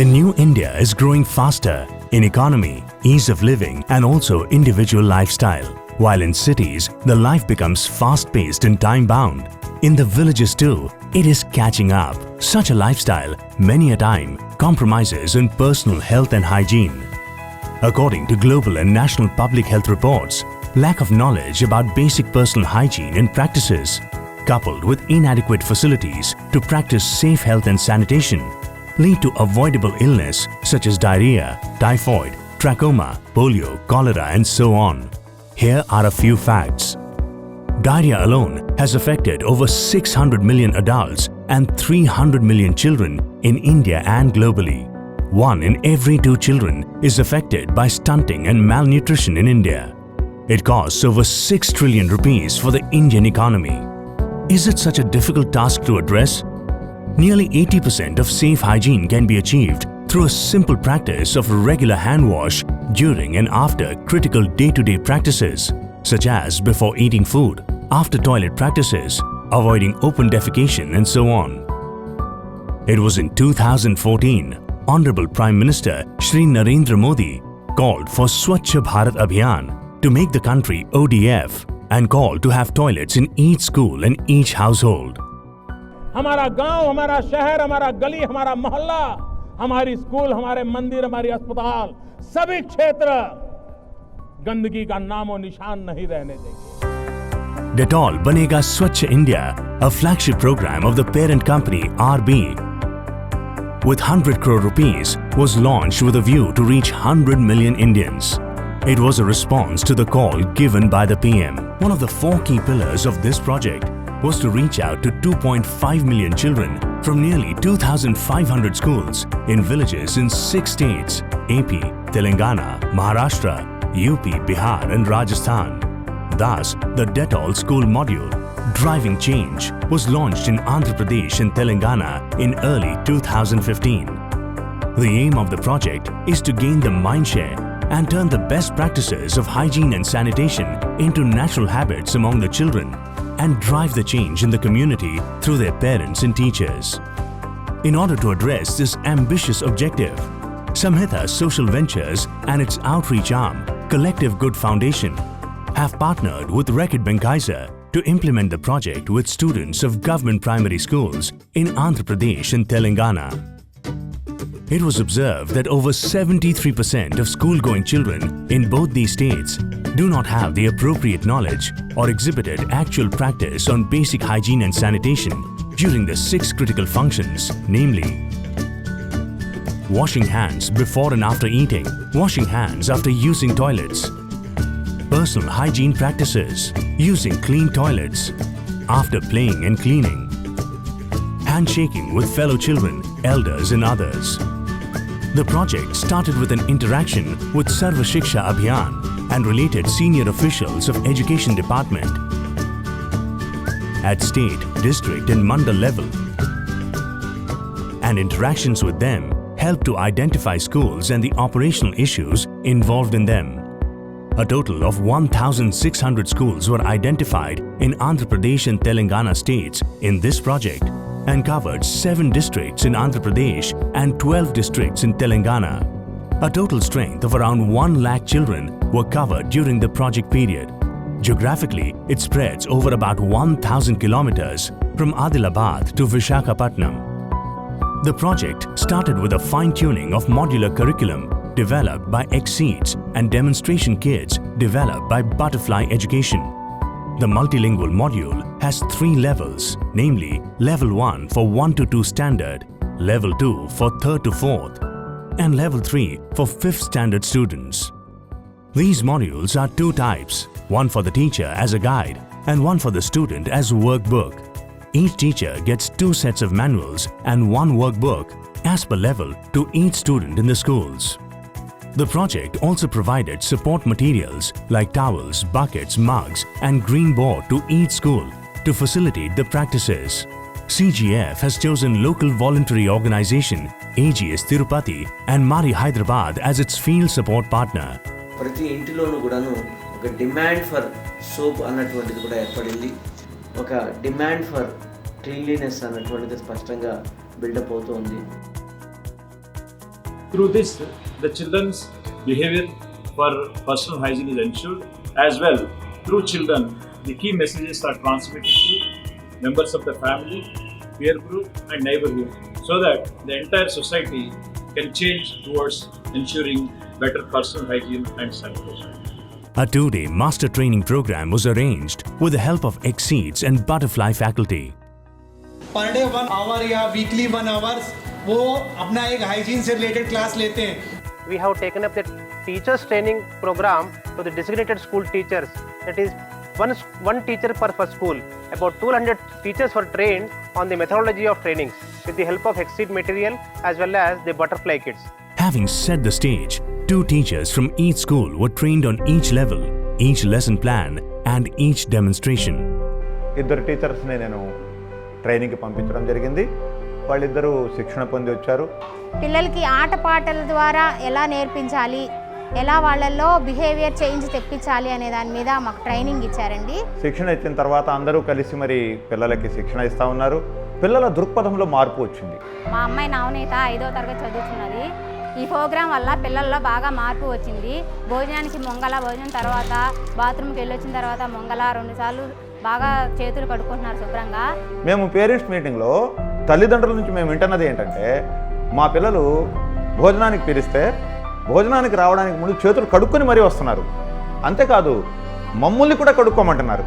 The new India is growing faster in economy, ease of living and also individual lifestyle. While in cities, the life becomes fast-paced and time-bound. In the villages too, it is catching up. Such a lifestyle, many a time, compromises on personal health and hygiene. According to global and national public health reports, lack of knowledge about basic personal hygiene and practices, coupled with inadequate facilities to practice safe health and sanitation, lead to avoidable illness such as diarrhea, typhoid, trachoma, polio, cholera and so on. Here are a few facts. Diarrhea alone has affected over 600 million adults and 300 million children in India and globally. 1 in every 2 children is affected by stunting and malnutrition in India. It costs over 6 trillion rupees for the Indian economy. Is it such a difficult task to address? Nearly 80% of safe hygiene can be achieved through a simple practice of regular hand wash during and after critical day-to-day practices, such as before eating food, after toilet practices, avoiding open defecation and so on. It was in 2014, Honorable Prime Minister Shri Narendra Modi called for Swachh Bharat Abhiyan to make the country ODF and called to have toilets in each school and each household. हमारा गांव, हमारा शहर, हमारा गली, हमारा मोहल्ला, हमारी school, हमारे मंदिर, हमारी अस्पताल, सभी क्षेत्र गंदगी का नामो निशान नहीं रहने देंगे. Dettol Banega Swachh India, a flagship program of the parent company RB, with 100 crore rupees, was launched with a view to reach 100 million Indians. It was a response to the call given by the PM. One of the 4 key pillars of this project was to reach out to 2.5 million children from nearly 2,500 schools in villages in 6 states: AP, Telangana, Maharashtra, UP, Bihar and Rajasthan. Thus, the Dettol School Module, Driving Change, was launched in Andhra Pradesh and Telangana in early 2015. The aim of the project is to gain the mindshare and turn the best practices of hygiene and sanitation into natural habits among the children and drive the change in the community through their parents and teachers. In order to address this ambitious objective, Samhita Social Ventures and its outreach arm, Collective Good Foundation, have partnered with Reckitt Benckiser to implement the project with students of government primary schools in Andhra Pradesh and Telangana. It was observed that over 73% of school-going children in both these states do not have the appropriate knowledge or exhibited actual practice on basic hygiene and sanitation during the 6 critical functions, namely washing hands before and after eating, washing hands after using toilets, personal hygiene practices, using clean toilets, after playing and cleaning, handshaking with fellow children, elders and others. The project started with an interaction with Sarva Shiksha Abhiyan and related senior officials of Education Department at state, district and mandal level. And interactions with them helped to identify schools and the operational issues involved in them. A total of 1,600 schools were identified in Andhra Pradesh and Telangana states in this project and covered 7 districts in Andhra Pradesh and 12 districts in Telangana. A total strength of around 1 lakh children were covered during the project period. Geographically, it spreads over about 1,000 kilometers from Adilabad to Vishakhapatnam. The project started with a fine-tuning of modular curriculum developed by Exceeds and demonstration kits developed by Butterfly Education. The multilingual module has 3 levels, namely Level 1 for 1 to 2 standard, Level 2 for 3rd to 4th, and Level 3 for 5th standard students. These modules are 2 types, one for the teacher as a guide and one for the student as workbook. Each teacher gets 2 sets of manuals and 1 workbook as per level to each student in the schools. The project also provided support materials like towels, buckets, mugs and green board to each school to facilitate the practices. CGF has chosen local voluntary organization AGS Tirupati and Mari Hyderabad as its field support partner. ప్రతి ఇంటిలోనూ కూడాను ఒక demand for soap అన్నటువంటిది కూడా ఏర్పడింది. ఒక demand for cleanliness అన్నటువంటిది స్పష్టంగా buildup అవుతోంది. Through this, the children's behavior for personal hygiene is ensured. As well, through children, the key messages are transmitted to members of the family, peer group and neighborhood, so that the entire society can change towards ensuring better personal hygiene and sanitation. A 2-day master training program was arranged with the help of Exceeds and Butterfly faculty. Per day 1 hour या weekly 1 hours वो अपना एक hygiene से related class लेते हैं. We have taken up the teachers training program to the designated school teachers. That is one teacher per school. About 200 teachers were trained on the methodology of trainings with the help of Exceed material as well as the butterfly kits. Having set the stage, 2 teachers from each school were trained on each level, each lesson plan and each demonstration. ఇద్దరు టీచర్స్ని నేను ట్రైనింగ్కి పంపించడం జరిగింది. వాళ్ళిద్దరూ శిక్షణ పొంది వచ్చారు. పిల్లలకి ఆటపాటల ద్వారా ఎలా నేర్పించాలి, ఎలా వాళ్ళల్లో బిహేవియర్ చేంజ్ తెప్పించాలి అనే దాని మీద మాకు ట్రైనింగ్ ఇచ్చారండి. శిక్షణ ఇచ్చిన తర్వాత అందరూ కలిసి మరి పిల్లలకి శిక్షణ ఇస్తూ ఉన్నారు. పిల్లల దృక్పథంలో మార్పు వచ్చింది. మా అమ్మాయి నవనీత 5వ తరగతి చదువుతున్నది. ఈ ప్రోగ్రాం వల్ల పిల్లల్లో బాగా మార్పు వచ్చింది. భోజనానికి భోజనం తర్వాత బాత్రూమ్కి వెళ్ళొచ్చిన తర్వాత 2 సార్లు బాగా చేతులు కడుక్కుంటున్నారు శుభ్రంగా. మేము పేరెంట్స్ మీటింగ్లో తల్లిదండ్రుల నుంచి మేము వింటున్నది ఏంటంటే, మా పిల్లలు భోజనానికి పిలిస్తే భోజనానికి రావడానికి ముందు చేతులు కడుక్కొని మరీ వస్తున్నారు. అంతేకాదు మమ్మల్ని కూడా కడుక్కోమంటున్నారు.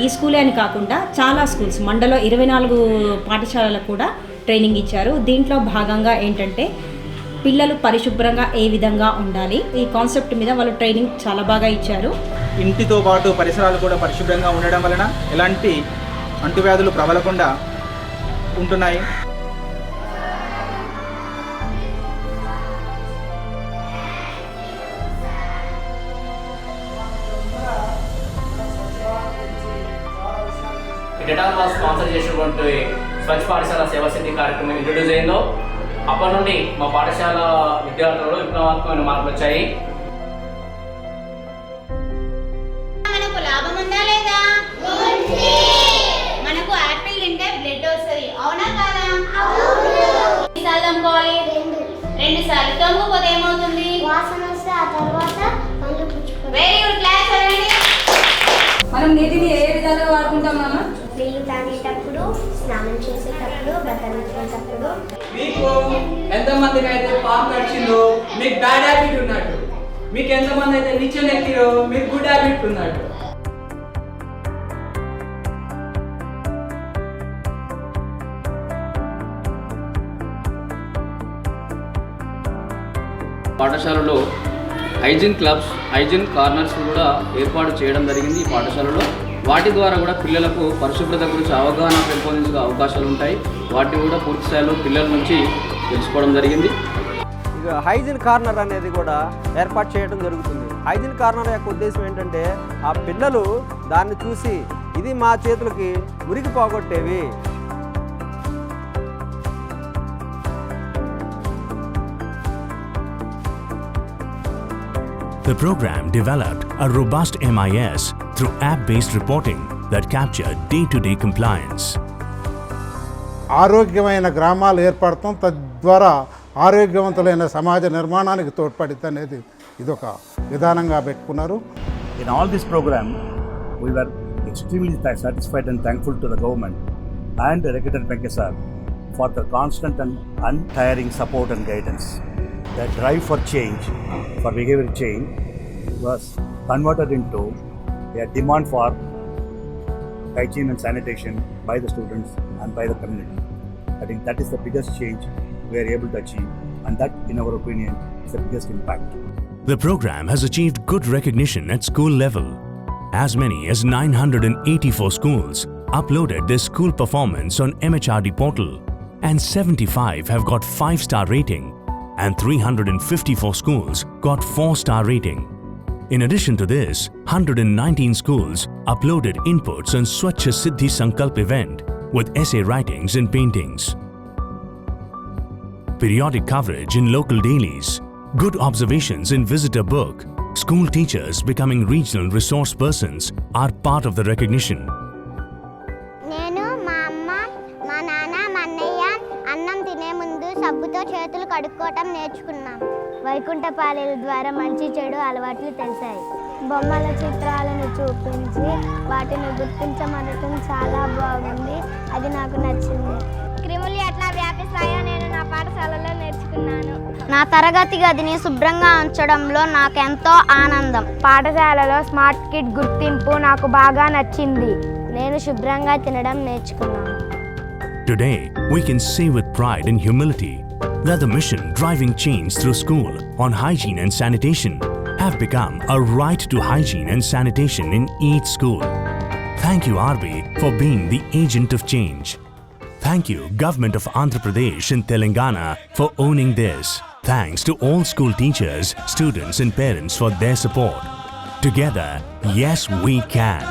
ఈ స్కూలే అని కాకుండా చాలా స్కూల్స్ మండలో 24 పాఠశాలలకు కూడా ట్రైనింగ్ ఇచ్చారు. దీంట్లో భాగంగా ఏంటంటే పిల్లలు పరిశుభ్రంగా ఏ విధంగా ఉండాలి, ఈ కాన్సెప్ట్ మీద వాళ్ళు ట్రైనింగ్ చాలా బాగా ఇచ్చారు. ఇంటితో పాటు పరిసరాలు కూడా పరిశుభ్రంగా ఉండడం వలన ఎలాంటి అంటువ్యాధులు ప్రబలకుండా ఉంటున్నాయి. డెటాల్ వారు స్పాన్సర్ చేసినటువంటి స్వచ్ఛ పాఠశాల సేవా సిద్ధి కార్యక్రమం ఇంట్రొడ్యూస్ అయిందో అప్పటి నుండి మా పాఠశాల విద్యార్థులలో విప్లవాత్మకమైన మార్పులు వచ్చాయి. మనకు లాభం ఉందా లేదా? మనకు యాపిల్ తింటే బ్లడ్ వస్తుంది, అవునా కాదా? ఎన్నిసార్లు తమ్ముకోవాలి? 2 సార్లు. తమ్ముకోతే ఏమవుతుంది? వాసన వస్తే ఆ తర్వాత పళ్ళు పుచ్చుకోవాలి. వెరీ గుడ్, క్లాస్ చేయండి. మనం నీటిని ఏ విధంగా వాడుకుంటాం అమ్మ? నీళ్ళు తాగేటప్పుడు, స్నానం చేసేటప్పుడు, బట్టలు ఉతికేటప్పుడు. మీకు ఎంతమందికి అయితే పాము కరిచిందో మీకు బ్యాడ్ హ్యాబిట్ ఉన్నట్టు, మీకు ఎంతమంది అయితే నిచ్చెన ఎక్కిరో మీకు గుడ్ హ్యాబిట్ ఉన్నట్టు. పాఠశాలలో హైజీన్ క్లబ్స్, హైజీన్ కార్నర్స్ కూడా ఏర్పాటు చేయడం జరిగింది ఈ పాఠశాలలో. వాటి ద్వారా కూడా పిల్లలకు పరిశుభ్రత గురించి అవగాహన పెంపొందించే అవకాశాలు ఉంటాయి. వాటిని కూడా పూర్తి స్థాయిలో పిల్లల నుంచి తెలుసుకోవడం జరిగింది. ఇక హైజీన్ కార్నర్ అనేది కూడా ఏర్పాటు చేయడం జరుగుతుంది. హైజీన్ కార్నర్ యొక్క ఉద్దేశం ఏంటంటే ఆ పిల్లలు దాన్ని చూసి ఇది మా చేతులకి మురికి పోగొట్టేవి. The program developed a robust MIS through app-based reporting that captured day-to-day compliance. ఆరోగ్యమైన గ్రామాలు ఏర్పడటం, తద్వారా ఆరోగ్యవంతులైన సమాజ నిర్మాణానికి తోడ్పడితే అనేది ఇదొక విధానంగా పెట్టుకున్నారు. In all this program, we were extremely satisfied and thankful to the government and Director Venkata sir for the constant and untiring support and guidance. The drive for change, for behavior change, was converted into a demand for hygiene and sanitation by the students and by the community. I think that is the biggest change we are able to achieve, and that, in our opinion, is the biggest impact. The program has achieved good recognition at school level. As many as 984 schools uploaded their school performance on MHRD portal. and 75 have got 5-star rating, and 354 schools got 4-star rating. In addition to this, 119 schools uploaded inputs on Swachh Siddhi Sankalp event with essay writings and paintings. Periodic coverage in local dailies, good observations in visitor book, school teachers becoming regional resource persons are part of the recognition. నేను మా అమ్మ మా నాన్న మా అన్నయ్య అన్నం తినే ముందు సబ్బుతో చేతులు కడుక్కోవటం నేర్చుకున్నాం. వైకుంఠపాళీల ద్వారా మంచి చెడు అలవాట్లు తెలిసాయి. బొమ్మల చిత్రాలను చూపించి వాటిని గుర్తించమనటం చాలా బాగుంది. అది నాకు నచ్చింది. క్రిములు ఎట్లా వ్యాపిస్తాయో నేను నా పాఠశాలలో నేర్చుకున్నాను. నా తరగతి గదిని శుభ్రంగా ఉంచడంలో నాకెంతో ఆనందం. పాఠశాలలో స్మార్ట్ కిడ్ గుర్తింపు నాకు బాగా నచ్చింది. నేను శుభ్రంగా తినడం నేర్చుకున్నాను. Today, we can say with pride and humility that the mission driving change through school on hygiene and sanitation have become a right to hygiene and sanitation in each school. Thank you, RB, for being the agent of change. Thank you, Government of Andhra Pradesh and Telangana, for owning this. Thanks to all school teachers, students and parents for their support. Together, yes, we can.